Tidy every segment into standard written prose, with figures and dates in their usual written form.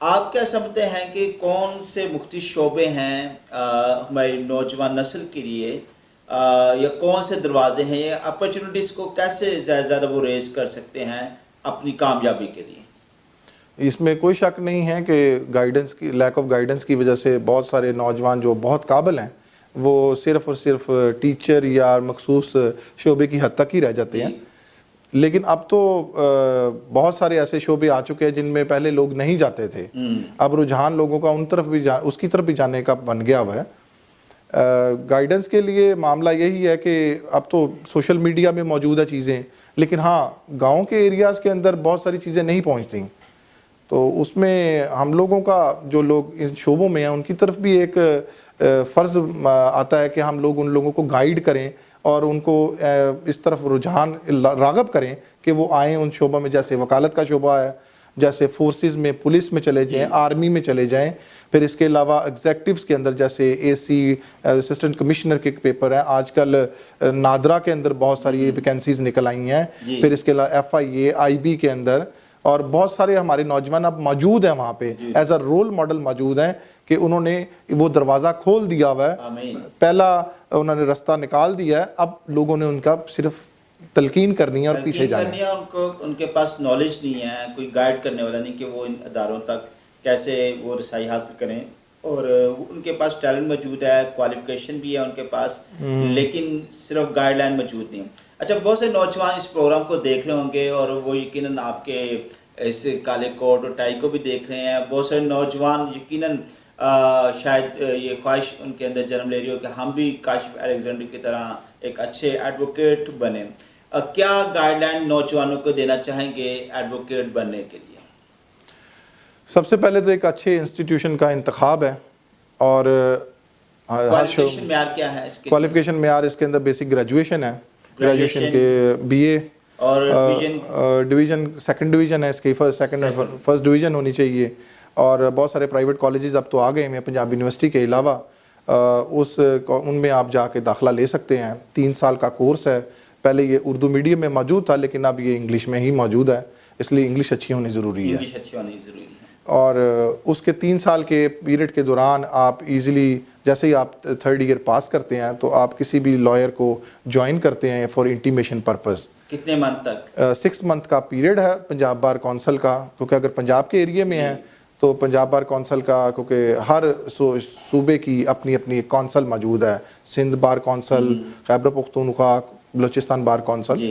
آپ کیا سمجھتے ہیں کہ کون سے مختلف شعبے ہیں ہماری نوجوان نسل کے لیے یا کون سے دروازے ہیں یا اپرچونٹیز کو کیسے زیادہ وہ ریز کر سکتے ہیں اپنی کامیابی کے لیے؟ اس میں کوئی شک نہیں ہے کہ گائیڈنس کی لیک آف گائیڈنس کی وجہ سے بہت سارے نوجوان جو بہت قابل ہیں وہ صرف اور صرف ٹیچر یا مخصوص شعبے کی حد تک ہی رہ جاتے ہیں. لیکن اب تو بہت سارے ایسے شعبے آ چکے ہیں جن میں پہلے لوگ نہیں جاتے تھے. اب رجحان لوگوں کا ان طرف بھی اس کی طرف بھی جانے کا بن گیا ہوا ہے. گائیڈنس کے لیے معاملہ یہی ہے کہ اب تو سوشل میڈیا میں موجود ہے چیزیں، لیکن ہاں گاؤں کے ایریاز کے اندر بہت ساری چیزیں نہیں پہنچتی. تو اس میں ہم لوگوں کا جو لوگ ان شعبوں میں ہیں ان کی طرف بھی ایک فرض آتا ہے کہ ہم لوگ ان لوگوں کو گائیڈ کریں اور ان کو اس طرف رجحان راغب کریں کہ وہ آئیں ان شعبوں میں. جیسے وکالت کا شعبہ ہے، جیسے فورسز میں پولیس میں چلے جائیں، آرمی میں چلے جائیں. پھر اس کے علاوہ ایگزیکٹیوز کے اندر جیسے اے سی اسسٹنٹ کمشنر کے پیپر ہیں. آج کل نادرا کے اندر بہت ساری ویکینسیز نکل آئی ہیں. پھر اس کے علاوہ F I a I be کے اندر، اور بہت سارے ہمارے نوجوان اب موجود ہیں وہاں پہ ایز اے رول ماڈل موجود ہیں کہ انہوں نے وہ دروازہ کھول دیا ہوا ہے. پہلا انہوں نے رستہ نکال دیا ہے، اب لوگوں نے ان کا صرف تلقین کرنی ہے اور پیچھے جانا ہے. ان کے پاس نالج نہیں ہے، کوئی گائیڈ کرنے والا نہیں کہ وہ ان اداروں تک کیسے وہ رسائی حاصل کریں. اور ان کے پاس ٹیلنٹ موجود ہے، کوالیفیکیشن بھی ہے ان کے پاس، لیکن صرف گائیڈ لائن موجود نہیں. اچھا، بہت سے نوجوان اس پروگرام کو دیکھ رہے ہوں گے اور وہ یقیناً آپ کے اس کالے کوٹ اور ٹائی کو بھی دیکھ رہے ہیں. بہت سارے نوجوان یقیناً شاید یہ خواہش ان کے اندر جنم لے رہی ہو کہ ہم بھی کاشف الیگزینڈر کی طرح ایک اچھے ایڈوکیٹ بنیں. کیا گائیڈ لائن نوجوانوں کو دینا چاہیں گے ایڈوکیٹ بننے کے لیے؟ سب سے پہلے تو ایک اچھے انسٹیٹیوشن کا انتخاب ہے، اور کوالیفیکیشن معیار کیا ہے اس کے؟ کوالیفیکیشن معیار اس کے اندر بیسک گریجویشن ہے. گریجویشن کے بی اے اور ڈویژن سیکنڈ ڈویژن ہے اس کی، فرسٹ ڈویژن ہونی چاہیے. اور بہت سارے پرائیویٹ کالجز اب تو آ گئے ہیں پنجاب یونیورسٹی کے علاوہ، ان میں آپ جا کے داخلہ لے سکتے ہیں. 3 سال کا کورس ہے. پہلے یہ اردو میڈیم میں موجود تھا لیکن اب یہ انگلش میں ہی موجود ہے، اس لیے انگلش اچھی ہونی ضروری ہے. اور اس کے 3 سال کے پیریڈ کے دوران آپ ایزیلی جیسے ہی آپ 3rd ایئر پاس کرتے ہیں تو آپ کسی بھی لائر کو جوائن کرتے ہیں فار انٹیمیشن پرپز. کتنے منتھ تک؟ 6 منتھ کا پیریڈ ہے پنجاب بار کونسل کا، کیونکہ اگر پنجاب کے ایریے میں ہے تو پنجاب بار کونسل کا، کیونکہ ہر صوبے کی اپنی اپنی کونسل موجود ہے. Sindh bar council, Khyber Pakhtunkhwa, Balochistan bar council.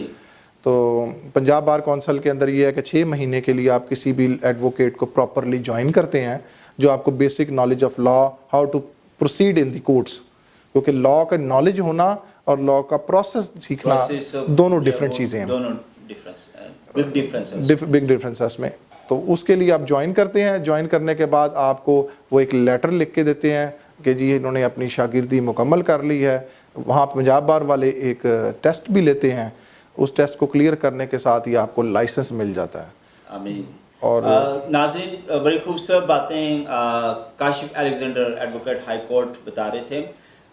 تو پنجاب بار کونسل کے اندر یہ ہے کہ 6 مہینے کے لیے آپ کسی بھی ایڈوکیٹ کو پراپرلی جوائن کرتے ہیں جو آپ کو basic knowledge of law, how to proceed in the courts, کیونکہ لا کا نالج ہونا اور لا کا پروسیس سیکھنا دونوں ڈفرینٹ چیزیں ہیں، بگ ڈفرینس ہے اس میں. تو اس کے لیے آپ جوائن کرتے ہیں. جوائن کرنے کے بعد آپ کو وہ ایک لیٹر لکھ کے دیتے ہیں کہ جی انہوں نے اپنی شاگردی مکمل کر لی ہے. وہاں پنجاب بار والے ایک ٹیسٹ بھی لیتے ہیں، اس ٹیسٹ کو کلیئر کرنے کے ساتھ ہی آپ کو لائسنس مل جاتا ہے. آمین. اور ناظرین، بڑی خوبصورت باتیں Kashif Alexander advocate high court بتا رہے تھے.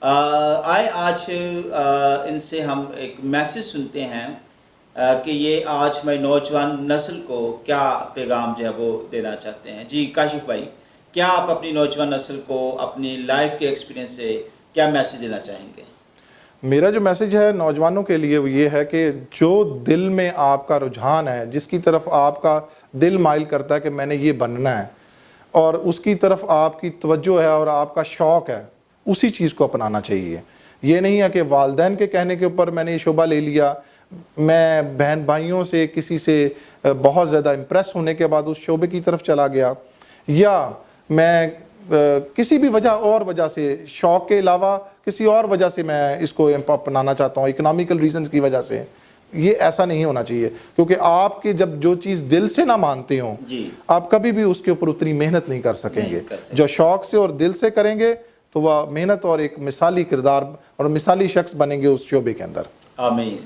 آئے آج ان سے ہم ایک میسج سنتے ہیں کہ یہ آج ہماری نوجوان نسل کو کیا پیغام جو ہے وہ دینا چاہتے ہیں. جی کاشف بھائی، کیا آپ اپنی نوجوان نسل کو اپنی لائف کے ایکسپیرینس سے کیا میسج دینا چاہیں گے؟ میرا جو میسج ہے نوجوانوں کے لیے وہ یہ ہے کہ جو دل میں آپ کا رجحان ہے، جس کی طرف آپ کا دل مائل کرتا ہے کہ میں نے یہ بننا ہے، اور اس کی طرف آپ کی توجہ ہے اور آپ کا شوق ہے، اسی چیز کو اپنانا چاہیے. یہ نہیں ہے کہ والدین کے کہنے کے اوپر میں نے یہ شعبہ لے لیا، میں بہن بھائیوں سے کسی سے بہت زیادہ امپریس ہونے کے بعد اس شعبے کی طرف چلا گیا، یا میں کسی بھی وجہ سے شوق کے علاوہ کسی اور وجہ سے میں اس کو اپنانا چاہتا ہوں، اکنامیکل ریزنز کی وجہ سے. یہ ایسا نہیں ہونا چاہیے، کیونکہ آپ کے جب جو چیز دل سے نہ مانتے ہوں آپ کبھی بھی اس کے اوپر اتنی محنت نہیں کر سکیں گے. جو شوق سے اور دل سے کریں گے تو وہ محنت اور ایک مثالی کردار اور مثالی شخص بنیں گے اس شعبے کے اندر. آمین.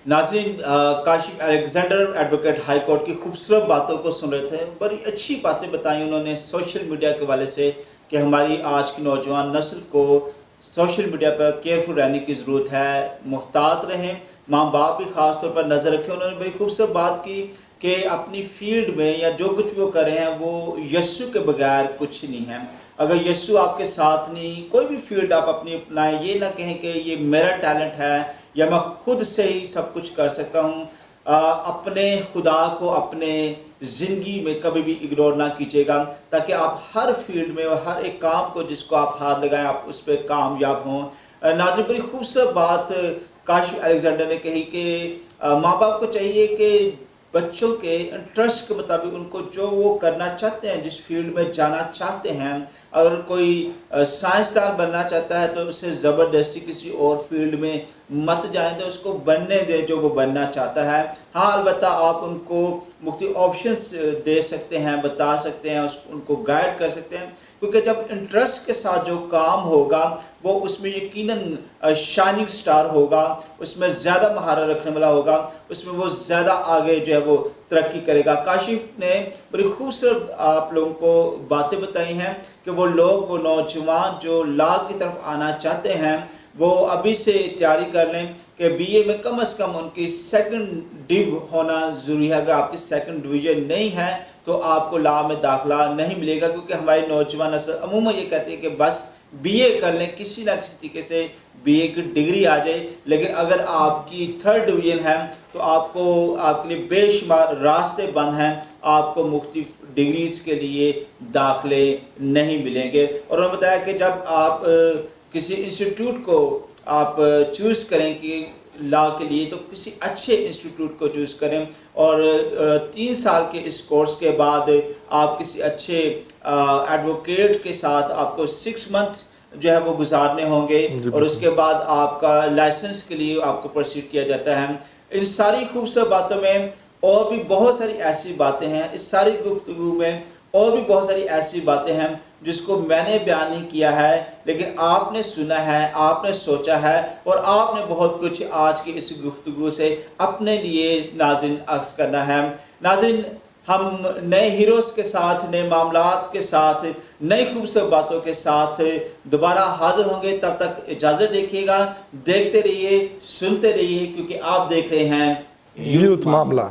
ناظرین، Kashif Alexander advocate high court کی خوبصورت باتوں کو سن رہے تھے. بڑی اچھی باتیں بتائیں انہوں نے سوشل میڈیا کے حوالے سے کہ ہماری آج کی نوجوان نسل کو سوشل میڈیا پر کیئرفل رہنے کی ضرورت ہے، محتاط رہیں، ماں باپ بھی خاص طور پر نظر رکھیں. انہوں نے بڑی خوبصورت بات کی کہ اپنی فیلڈ میں یا جو کچھ وہ کر رہے ہیں وہ یسوع کے بغیر کچھ نہیں ہے. اگر یسوع آپ کے ساتھ نہیں، کوئی بھی فیلڈ آپ اپنی اپنائیں، یہ نہ کہیں کہ یہ میرا ٹیلنٹ ہے یا میں خود سے ہی سب کچھ کر سکتا ہوں. اپنے خدا کو اپنے زندگی میں کبھی بھی اگنور نہ کیجیے گا، تاکہ آپ ہر فیلڈ میں اور ہر ایک کام کو جس کو آپ ہاتھ لگائیں آپ اس پہ کامیاب ہوں. ناظرین، بڑی خوبصورت بات کاشف الیگزینڈر نے کہی کہ ماں باپ کو چاہیے کہ بچوں کے انٹرسٹ کے مطابق ان کو جو وہ کرنا چاہتے ہیں، جس فیلڈ میں جانا چاہتے ہیں، اگر کوئی سائنسدان بننا چاہتا ہے تو اسے زبردستی کسی اور فیلڈ میں مت جائیں دیں، اس کو بننے دیں جو وہ بننا چاہتا ہے. ہاں البتہ آپ ان کو مختلف آپشنس دے سکتے ہیں، بتا سکتے ہیں، ان کو گائیڈ کر سکتے ہیں، کیونکہ جب انٹرسٹ کے ساتھ جو کام ہوگا وہ اس میں یقیناً شائننگ سٹار ہوگا، اس میں زیادہ مہارت رکھنے والا ہوگا، اس میں وہ زیادہ آگے جو ہے وہ ترقی کرے گا. کاشف نے بڑی خوبصورت آپ لوگوں کو باتیں بتائی ہیں کہ وہ لوگ، وہ نوجوان جو لا کی طرف آنا چاہتے ہیں وہ ابھی سے تیاری کر لیں کہ بی اے میں کم از کم ان کی سیکنڈ ڈیو ہونا ضروری ہے. اگر آپ کی سیکنڈ ڈویژن نہیں ہے تو آپ کو لا میں داخلہ نہیں ملے گا، کیونکہ ہماری نوجوان نسل عموماً یہ کہتے ہیں کہ بس بی اے کر لیں، کسی نہ کسی طریقے سے بی اے کی ڈگری آ جائے. لیکن اگر آپ کی تھرڈ ڈویژن ہے تو آپ کے لیے بے شمار راستے بند ہیں، آپ کو مختلف ڈگریز کے لیے داخلے نہیں ملیں گے. اور انہوں نے بتایا کہ جب آپ کسی انسٹیٹیوٹ کو آپ چوز کریں کہ لا کے لیے تو کسی اچھے انسٹیٹیوٹ کو چوز کریں، اور 3 سال کے اس کورس کے بعد آپ کسی اچھے ایڈوکیٹ کے ساتھ آپ کو 6 منتھ جو ہے وہ گزارنے ہوں گے، اور اس کے بعد آپ کا لائسنس کے لیے آپ کو پروسیڈ کیا جاتا ہے. ان ساری خوبصورت باتوں میں اور بھی بہت ساری ایسی باتیں ہیں، اس ساری گفتگو میں اور بھی بہت ساری ایسی باتیں ہیں جس کو میں نے بیان نہیں کیا ہے، لیکن آپ نے سنا ہے، آپ نے سوچا ہے، اور آپ نے بہت کچھ آج کی اس گفتگو سے اپنے لیے ناظرین اخذ کرنا ہے. ناظرین، ہم نئے ہیروز کے ساتھ، نئے معاملات کے ساتھ، نئی خوبصورت باتوں کے ساتھ دوبارہ حاضر ہوں گے. تب تک اجازت دیکھیے گا، دیکھتے رہیے، سنتے رہیے، کیونکہ آپ دیکھ رہے ہیں یوتھ معاملہ.